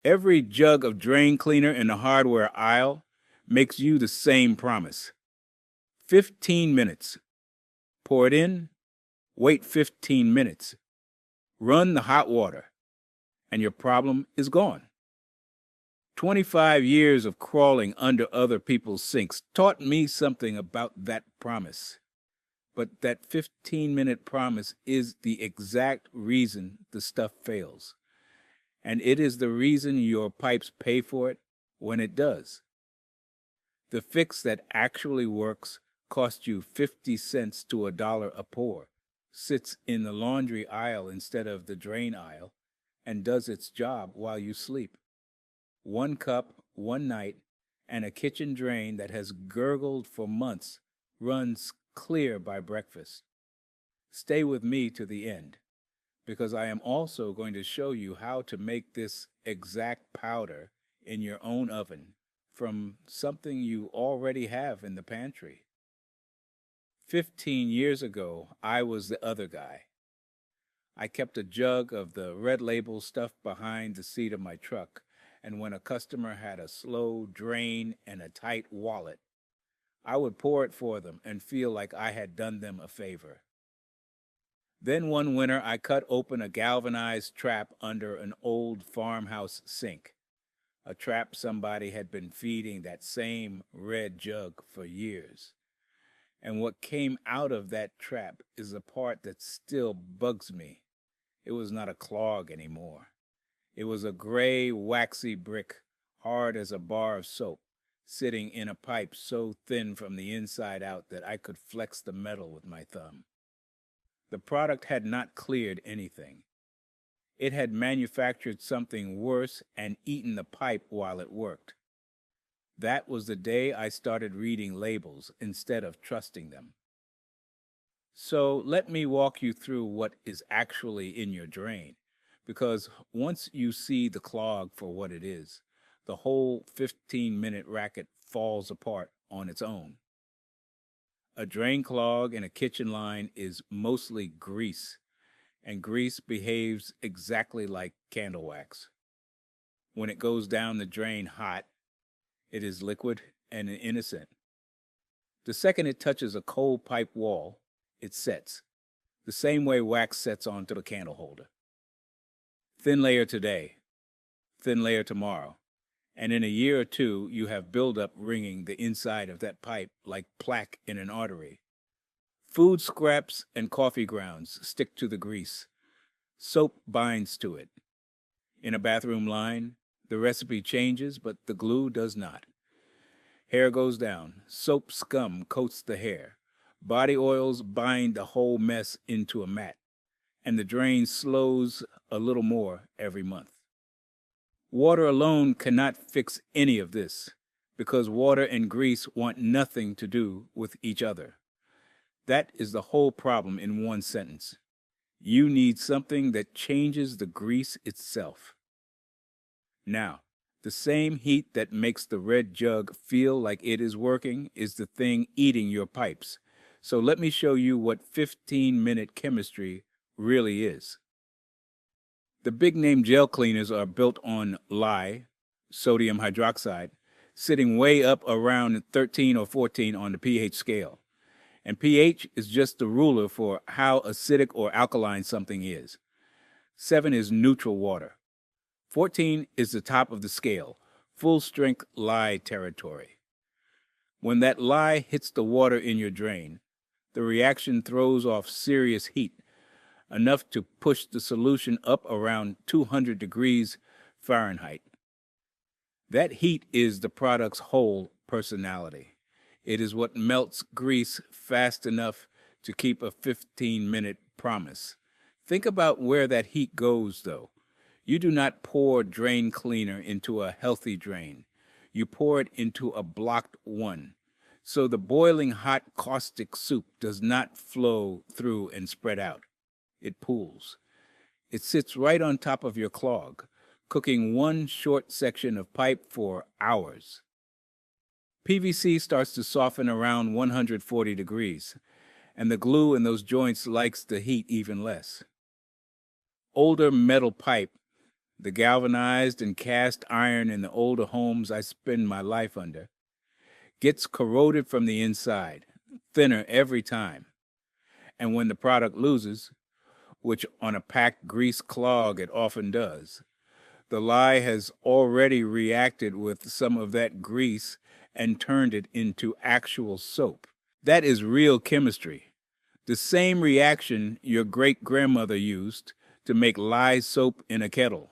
Every jug of drain cleaner in the hardware aisle makes you the same promise. 15 minutes. Pour it in, wait 15 minutes. Run the hot water, and your problem is gone. 25 years of crawling under other people's sinks taught me something about that promise. But that 15-minute promise is the exact reason the stuff fails. And it is the reason your pipes pay for it when it does. The fix that actually works costs you 50 cents to $1 a pour, sits in the laundry aisle instead of the drain aisle, and does its job while you sleep. 1 cup, 1 night, and a kitchen drain that has gurgled for months runs clear by breakfast. Stay with me to the end, because I am also going to show you how to make this exact powder in your own oven from something you already have in the pantry. 15 years ago, I was the other guy. I kept a jug of the red label stuff behind the seat of my truck, and when a customer had a slow drain and a tight wallet, I would pour it for them and feel like I had done them a favor. Then one winter, I cut open a galvanized trap under an old farmhouse sink, a trap somebody had been feeding that same red jug for years. And what came out of that trap is the part that still bugs me. It was not a clog anymore. It was a gray, waxy brick, hard as a bar of soap, sitting in a pipe so thin from the inside out that I could flex the metal with my thumb. The product had not cleared anything. It had manufactured something worse and eaten the pipe while it worked. That was the day I started reading labels instead of trusting them. So let me walk you through what is actually in your drain, because once you see the clog for what it is, the whole 15-minute racket falls apart on its own. A drain clog in a kitchen line is mostly grease, and grease behaves exactly like candle wax. When it goes down the drain hot, it is liquid and innocent. The second it touches a cold pipe wall, it sets, the same way wax sets onto the candle holder. Thin layer today, thin layer tomorrow, and in a year or two you have buildup ringing the inside of that pipe like plaque in an artery. Food scraps and coffee grounds stick to the grease. Soap binds to it. In a bathroom line, the recipe changes, but the glue does not. Hair goes down. Soap scum coats the hair. Body oils bind the whole mess into a mat, and the drain slows a little more every month. Water alone cannot fix any of this, because water and grease want nothing to do with each other. That is the whole problem in one sentence. You need something that changes the grease itself. Now, the same heat that makes the red jug feel like it is working is the thing eating your pipes. So let me show you what 15-minute chemistry really is. The big-name gel cleaners are built on lye, sodium hydroxide, sitting way up around 13 or 14 on the pH scale. And pH is just the ruler for how acidic or alkaline something is. 7 is neutral water. 14 is the top of the scale, full-strength lye territory. When that lye hits the water in your drain, the reaction throws off serious heat, enough to push the solution up around 200 degrees Fahrenheit. That heat is the product's whole personality. It is what melts grease fast enough to keep a 15-minute promise. Think about where that heat goes, though. You do not pour drain cleaner into a healthy drain. You pour it into a blocked one. So the boiling hot caustic soup does not flow through and spread out. It pools. It sits right on top of your clog, cooking one short section of pipe for hours. PVC starts to soften around 140 degrees, and the glue in those joints likes the heat even less. Older metal pipe, the galvanized and cast iron in the older homes I spend my life under, gets corroded from the inside, thinner every time. And when the product loses, which on a packed grease clog it often does, the lye has already reacted with some of that grease and turned it into actual soap. That is real chemistry. The same reaction your great-grandmother used to make lye soap in a kettle,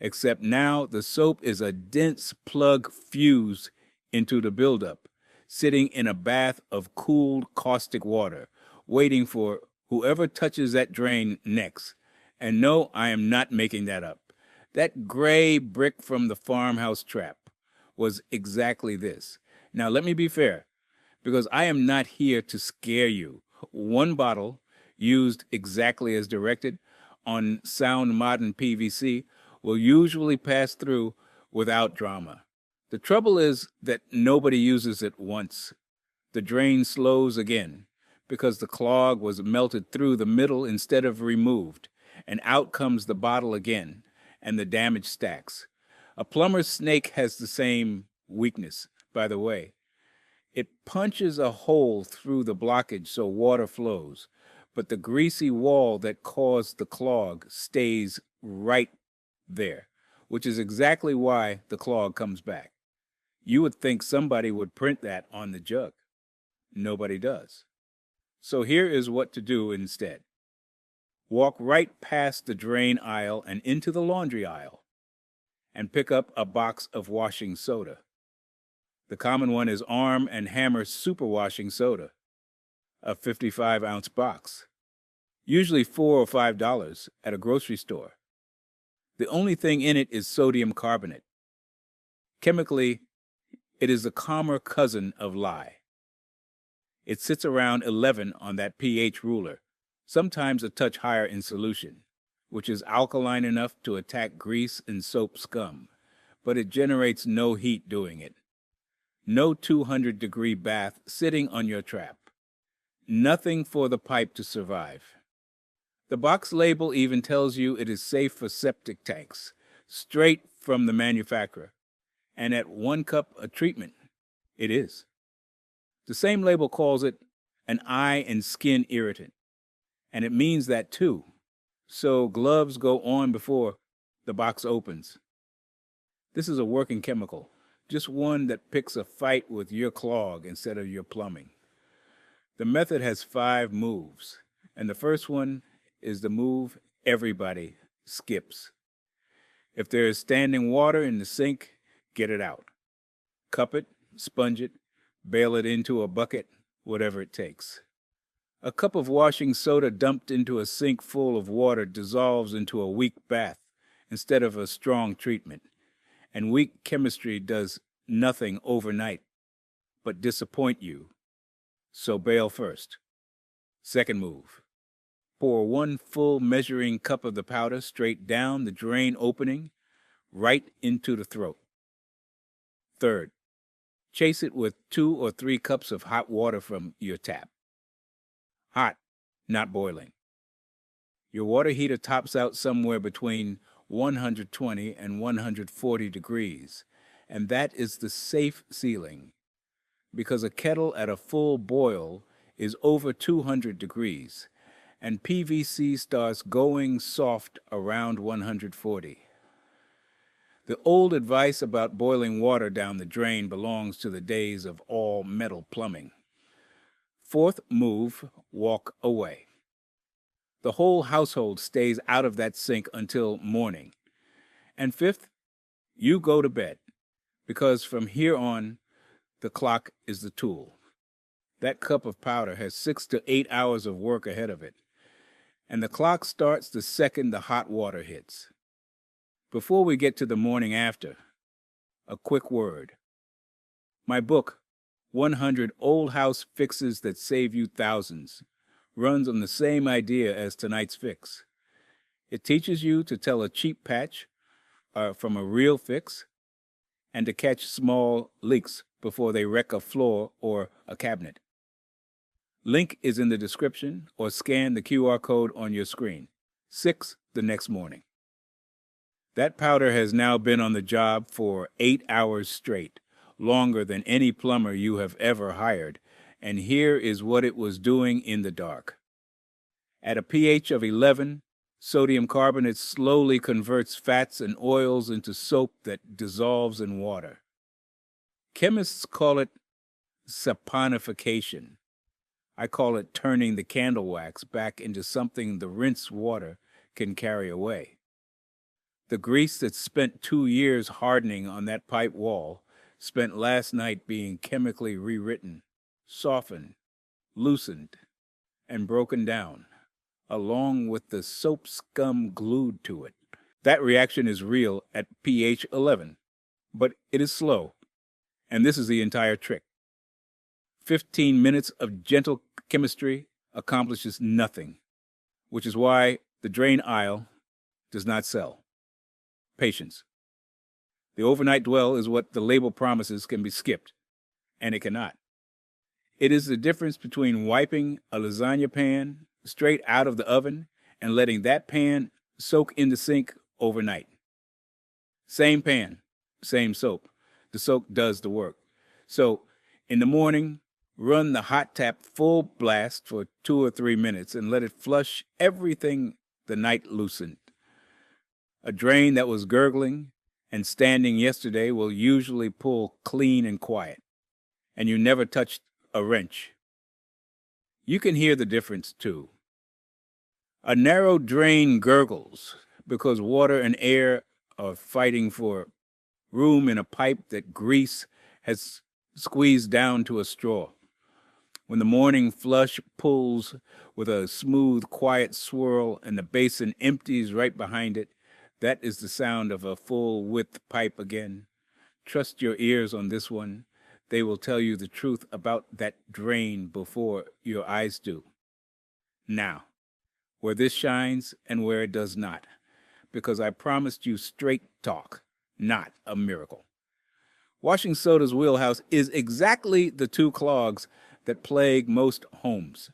except now the soap is a dense plug fused into the buildup, sitting in a bath of cooled caustic water, waiting for whoever touches that drain next. And no, I am not making that up. That gray brick from the farmhouse trap was exactly this. Now, let me be fair, because I am not here to scare you. One bottle, used exactly as directed on sound modern PVC, will usually pass through without drama. The trouble is that nobody uses it once. The drain slows again, because the clog was melted through the middle instead of removed, and out comes the bottle again, and the damage stacks. A plumber's snake has the same weakness, by the way. It punches a hole through the blockage so water flows, but the greasy wall that caused the clog stays right there, which is exactly why the clog comes back. You would think somebody would print that on the jug. Nobody does. So here is what to do instead. Walk right past the drain aisle and into the laundry aisle, and pick up a box of washing soda. The common one is Arm & Hammer Super Washing Soda, a 55-ounce box, usually $4 or $5 at a grocery store. The only thing in it is sodium carbonate. Chemically, it is the calmer cousin of lye. It sits around 11 on that pH ruler, sometimes a touch higher in solution, which is alkaline enough to attack grease and soap scum, but it generates no heat doing it. No 200-degree bath sitting on your trap. Nothing for the pipe to survive. The box label even tells you it is safe for septic tanks, straight from the manufacturer. And at 1 cup a treatment, it is. The same label calls it an eye and skin irritant, and it means that too. So gloves go on before the box opens. This is a working chemical, just one that picks a fight with your clog instead of your plumbing. The method has 5 moves, and the first one is the move everybody skips. If there is standing water in the sink, get it out. Cup it, sponge it, bail it into a bucket, whatever it takes. A cup of washing soda dumped into a sink full of water dissolves into a weak bath instead of a strong treatment. And weak chemistry does nothing overnight but disappoint you. So bail first. Second move. Pour 1 full measuring cup of the powder straight down the drain opening, right into the throat. Third, chase it with 2 or 3 cups of hot water from your tap. Hot, not boiling. Your water heater tops out somewhere between 120 and 140 degrees, and that is the safe ceiling, because a kettle at a full boil is over 200 degrees, and PVC starts going soft around 140. The old advice about boiling water down the drain belongs to the days of all metal plumbing. Fourth move, walk away. The whole household stays out of that sink until morning. And fifth, you go to bed, because from here on, the clock is the tool. That cup of powder has 6 to 8 hours of work ahead of it, and the clock starts the second the hot water hits. Before we get to the morning after, a quick word. My book, 100 Old House Fixes That Save You Thousands, runs on the same idea as tonight's fix. It teaches you to tell a cheap patch from a real fix, and to catch small leaks before they wreck a floor or a cabinet. Link is in the description, or scan the QR code on your screen. 6 the next morning. That powder has now been on the job for 8 hours straight, longer than any plumber you have ever hired, and here is what it was doing in the dark. At a pH of 11, sodium carbonate slowly converts fats and oils into soap that dissolves in water. Chemists call it saponification. I call it turning the candle wax back into something the rinsed water can carry away. The grease that spent 2 years hardening on that pipe wall spent last night being chemically rewritten, softened, loosened, and broken down, along with the soap scum glued to it. That reaction is real at pH 11, but it is slow, and this is the entire trick. 15 minutes of gentle chemistry accomplishes nothing, which is why the drain aisle does not sell. Patience. The overnight dwell is what the label promises can be skipped, and it cannot. It is the difference between wiping a lasagna pan straight out of the oven and letting that pan soak in the sink overnight. Same pan, same soap. The soak does the work. So, in the morning, run the hot tap full blast for 2 or 3 minutes and let it flush everything the night loosened. A drain that was gurgling and standing yesterday will usually pull clean and quiet, and you never touched a wrench. You can hear the difference, too. A narrow drain gurgles because water and air are fighting for room in a pipe that grease has squeezed down to a straw. When the morning flush pulls with a smooth, quiet swirl and the basin empties right behind it, that is the sound of a full-width pipe again. Trust your ears on this one. They will tell you the truth about that drain before your eyes do. Now, where this shines and where it does not, because I promised you straight talk, not a miracle. Washing soda's wheelhouse is exactly the 2 clogs that plague most homes.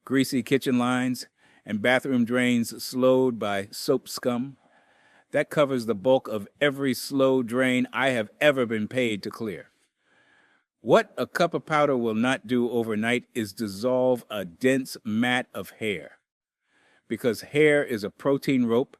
Greasy kitchen lines and bathroom drains slowed by soap scum. That covers the bulk of every slow drain I have ever been paid to clear. What a cup of powder will not do overnight is dissolve a dense mat of hair. Because hair is a protein rope,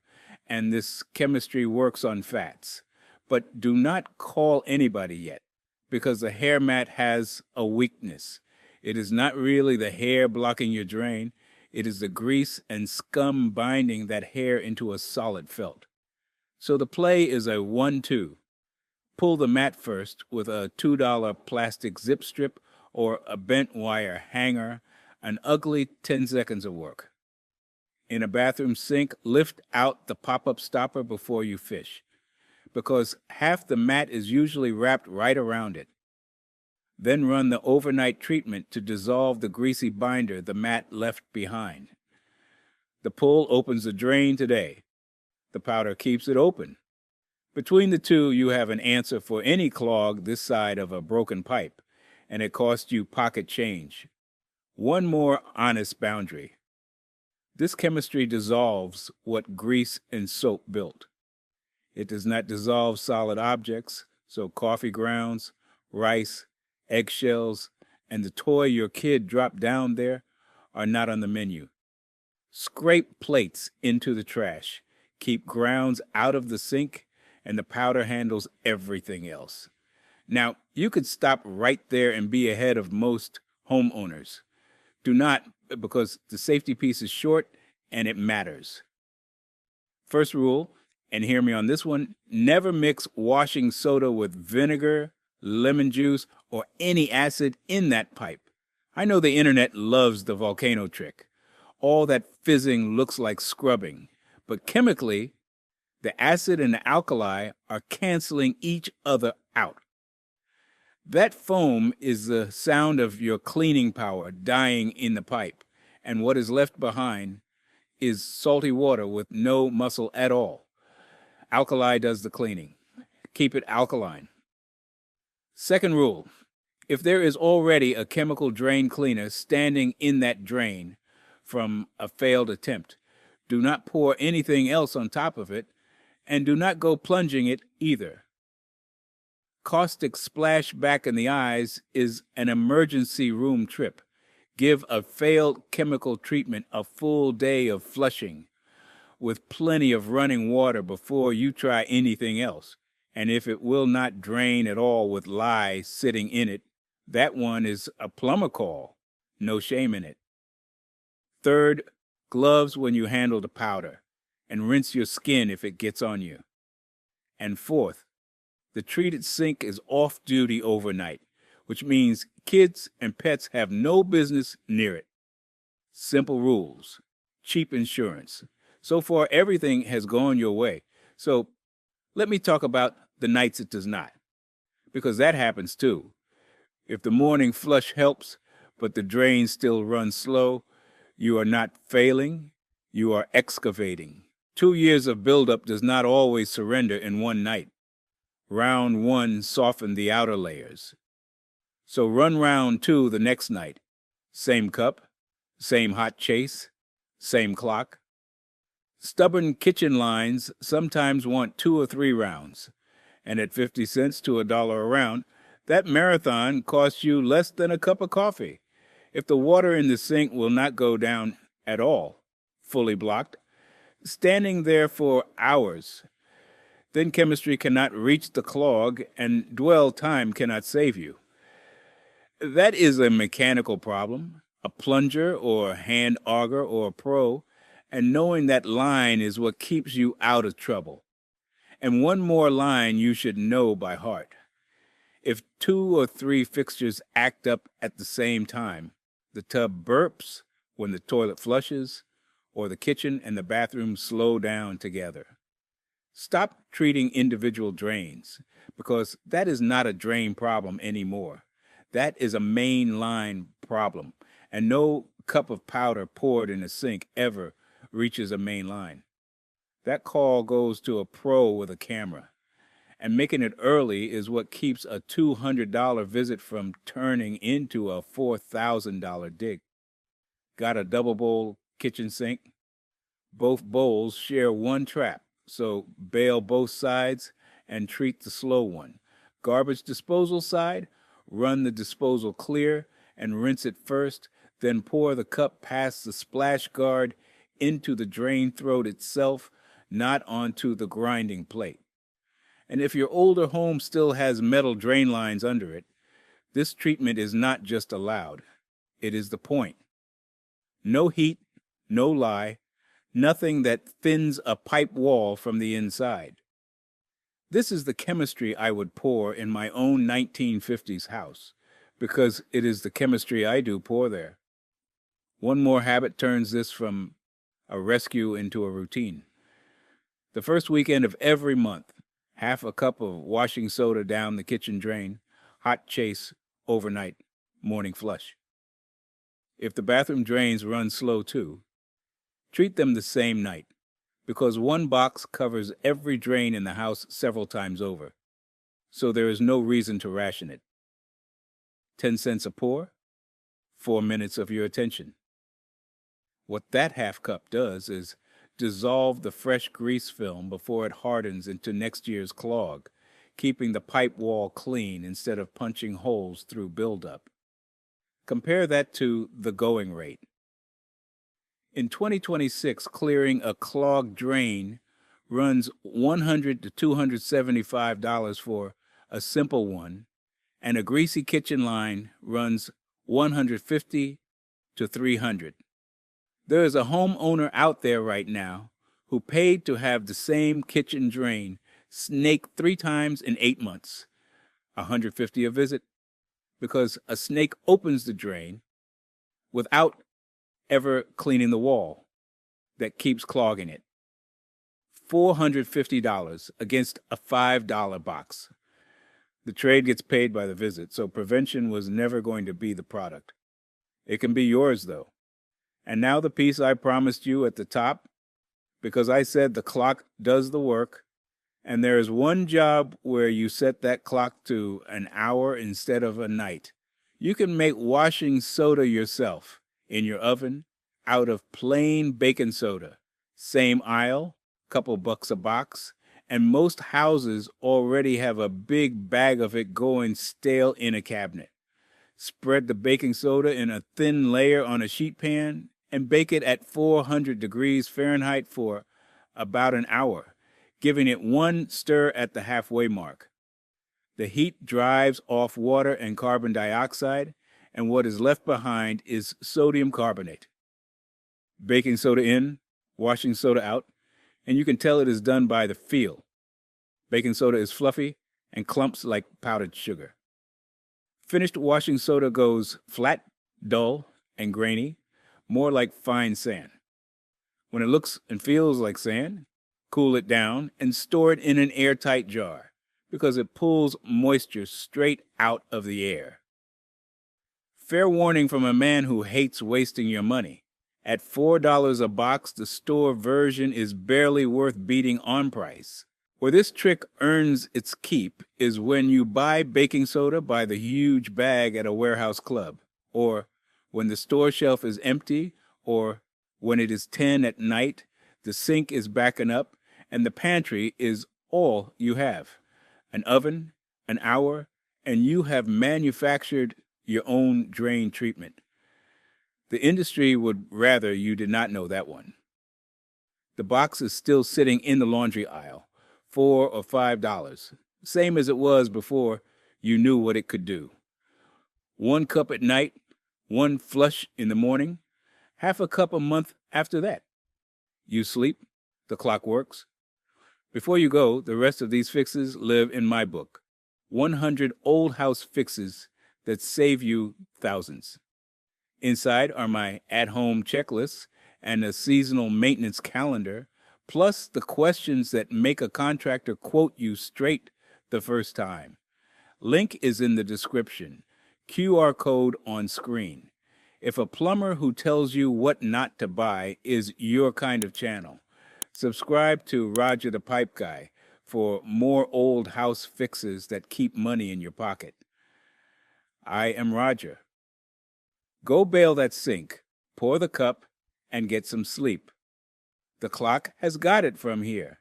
and this chemistry works on fats. But do not call anybody yet, because the hair mat has a weakness. It is not really the hair blocking your drain. It is the grease and scum binding that hair into a solid felt. So the play is a 1-2. Pull the mat first with a $2 plastic zip strip or a bent wire hanger, an ugly 10 seconds of work. In a bathroom sink, lift out the pop-up stopper before you fish, because half the mat is usually wrapped right around it. Then run the overnight treatment to dissolve the greasy binder the mat left behind. The pull opens the drain today. The powder keeps it open. Between the two, you have an answer for any clog this side of a broken pipe, and it costs you pocket change. One more honest boundary. This chemistry dissolves what grease and soap built. It does not dissolve solid objects, so coffee grounds, rice, eggshells, and the toy your kid dropped down there are not on the menu. Scrape plates into the trash. Keep grounds out of the sink, and the powder handles everything else. Now, you could stop right there and be ahead of most homeowners. Do not, because the safety piece is short and it matters. First rule, and hear me on this one, never mix washing soda with vinegar, lemon juice, or any acid in that pipe. I know the internet loves the volcano trick. All that fizzing looks like scrubbing, but chemically, the acid and the alkali are canceling each other out. That foam is the sound of your cleaning power dying in the pipe, and what is left behind is salty water with no muscle at all. Alkali does the cleaning. Keep it alkaline. Second rule, if there is already a chemical drain cleaner standing in that drain from a failed attempt, do not pour anything else on top of it And do not go plunging it either. Caustic splash back in the eyes is an emergency room trip. Give a failed chemical treatment a full day of flushing with plenty of running water before you try anything else. And if it will not drain at all with lye sitting in it, that one is a plumber call. No shame in it. Third, gloves when you handle the powder, and rinse your skin if it gets on you. And fourth, the treated sink is off duty overnight, which means kids and pets have no business near it. Simple rules, cheap insurance. So far, everything has gone your way. So let me talk about the nights it does not, because that happens too. If the morning flush helps, but the drain still runs slow, you are not failing, you are excavating. 2 years of buildup does not always surrender in one night. Round 1 softened the outer layers. So run round 2 the next night. Same cup, same hot chase, same clock. Stubborn kitchen lines sometimes want 2 or 3 rounds, and at 50 cents to $1 a round, that marathon costs you less than a cup of coffee. If the water in the sink will not go down at all, fully blocked, standing there for hours, then chemistry cannot reach the clog and dwell time cannot save you. That is a mechanical problem, a plunger or hand auger or a pro, and knowing that line is what keeps you out of trouble. And one more line you should know by heart. If 2 or 3 fixtures act up at the same time, the tub burps when the toilet flushes, or the kitchen and the bathroom slow down together. Stop treating individual drains, because that is not a drain problem anymore. That is a main line problem, and no cup of powder poured in a sink ever reaches a main line. That call goes to a pro with a camera, and making it early is what keeps a $200 visit from turning into a $4,000 dig. Got a double bowl kitchen sink? Both bowls share one trap, so bail both sides and treat the slow one. Garbage disposal side, run the disposal clear and rinse it first, then pour the cup past the splash guard into the drain throat itself, not onto the grinding plate. And if your older home still has metal drain lines under it, this treatment is not just allowed, it is the point. No heat, no lye, nothing that thins a pipe wall from the inside. This is the chemistry I would pour in my own 1950s house, because it is the chemistry I do pour there. One more habit turns this from a rescue into a routine. The first weekend of every month, half a cup of washing soda down the kitchen drain, hot chase, overnight, morning flush. If the bathroom drains run slow too, treat them the same night, because one box covers every drain in the house several times over, so there is no reason to ration it. 10 cents a pour, 4 minutes of your attention. What that half cup does is dissolve the fresh grease film before it hardens into next year's clog, keeping the pipe wall clean instead of punching holes through buildup. Compare that to the going rate. In 2026, clearing a clogged drain runs $100 to $275 for a simple one, and a greasy kitchen line runs $150 to $300. There is a homeowner out there right now who paid to have the same kitchen drain snaked 3 times in 8 months, $150 a visit, because a snake opens the drain without ever cleaning the wall that keeps clogging it. $450 against a $5 box. The trade gets paid by the visit, so prevention was never going to be the product. It can be yours, though. And now the piece I promised you at the top, because I said the clock does the work, and there is one job where you set that clock to an hour instead of a night. You can make washing soda yourself in your oven out of plain baking soda. Same aisle, couple bucks a box, and most houses already have a big bag of it going stale in a cabinet. Spread the baking soda in a thin layer on a sheet pan and bake it at 400 degrees Fahrenheit for about an hour, giving it one stir at the halfway mark. The heat drives off water and carbon dioxide, and what is left behind is sodium carbonate. Baking soda in, washing soda out, and you can tell it is done by the feel. Baking soda is fluffy and clumps like powdered sugar. Finished washing soda goes flat, dull, and grainy, more like fine sand. When it looks and feels like sand, cool it down and store it in an airtight jar because it pulls moisture straight out of the air. Fair warning from a man who hates wasting your money. At $4 a box, the store version is barely worth beating on price. Where this trick earns its keep is when you buy baking soda by the huge bag at a warehouse club, or when the store shelf is empty, or when it is 10 at night, the sink is backing up, and the pantry is all you have. An oven, an hour, and you have manufactured your own drain treatment. The industry would rather you did not know that one. The box is still sitting in the laundry aisle, $4 or $5, same as it was before you knew what it could do. 1 cup at night, 1 flush in the morning, half a cup a month after that. You sleep, the clock works. Before you go, the rest of these fixes live in my book, 100 old house fixes that save you thousands. Inside are my at-home checklists and a seasonal maintenance calendar, plus the questions that make a contractor quote you straight the first time. Link is in the description. QR code on screen. If a plumber who tells you what not to buy is your kind of channel, subscribe to Roger the Pipe Guy for more old house fixes that keep money in your pocket. I am Roger. Go bail that sink, pour the cup, and get some sleep. The clock has got it from here.